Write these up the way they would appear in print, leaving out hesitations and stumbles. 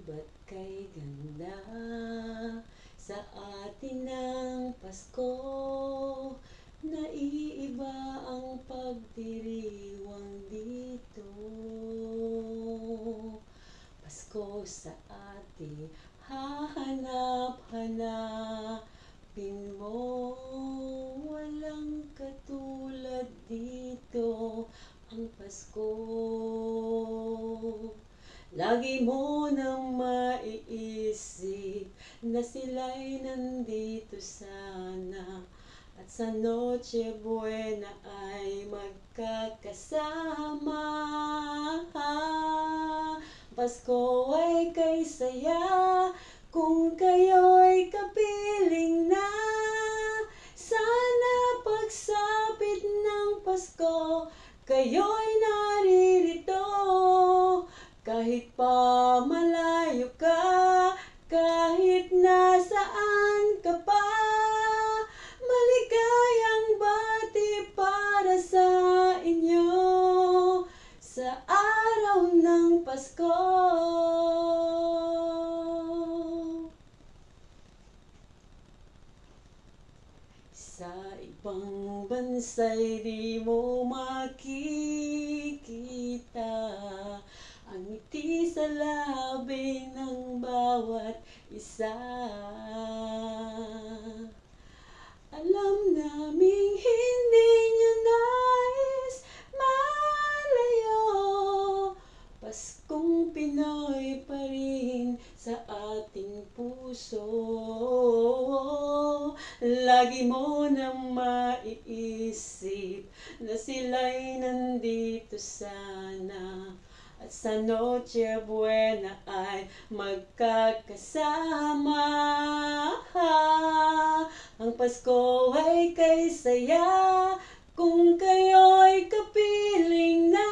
ba't kay ganda sa atin ng Pasko? Naiiba ang pagdiriwang dito. Pasko sa atin, hahanap-hanapin mo. Walang katulad dito ang Pasko. Lagi mo nang maiisip na sila'y nandito sana, at sa Noche Buena ay magkakasama. Pasko ay kay saya kung kayo'y kapiling na. Sana pagsapit ng Pasko, kayo'y naririto. Kahit pa malayo ka, kahit nasaan ka pa, maligayang bati para sa inyo sa araw ng Pasko. Sa ibang bansa'y di mo makikita ang ngiti sa labi ng bawat isa. Alam naming hindi nyo nais malayo, Paskong Pinoy pa rin sa ating puso. Lagi mo nang maiisip na sila'y nandito sana, at sa Noche Buena ay magkakasama. Ang Pasko ay kay saya kung kayo'y kapiling na.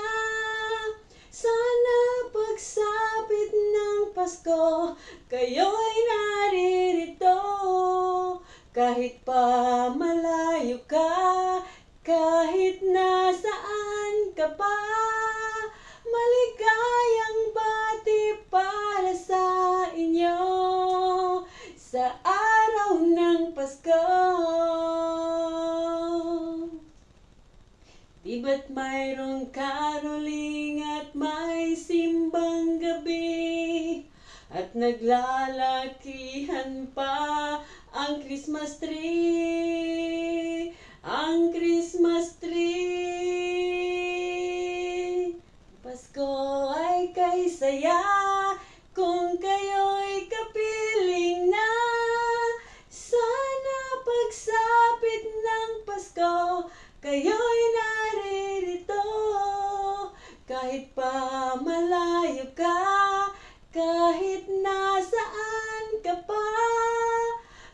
Sana pagsapit ng Pasko, kayo'y naririto. Kahit pa malayo ka, kahit nasaan ka pa, maligayang bati para sa inyo sa araw ng Pasko. Di ba't mayroong caroling at may simbang gabi, at naglalakihan pa ang Christmas tree, ang Christmas tree. Pasko ay kay saya kung kayo'y kapiling na. Sana pagsapit ng Pasko, kayo'y naririto. Kahit pa malayo ka, kahit nasaan ka pa,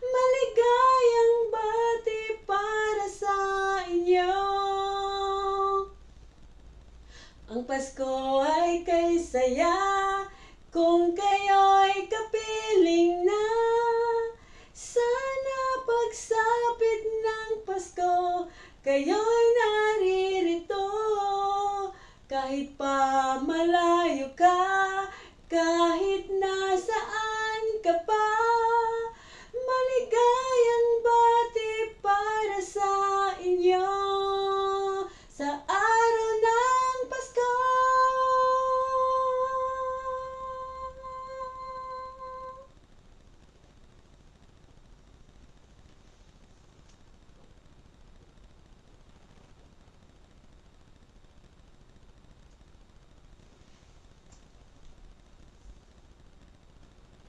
maligayang bati para sa inyo. Ang Pasko ay kay saya kung kayo'y kapiling na. Sana pagsapit ng Pasko, kayo'y naririto. Kahit pa malayo ka, kahit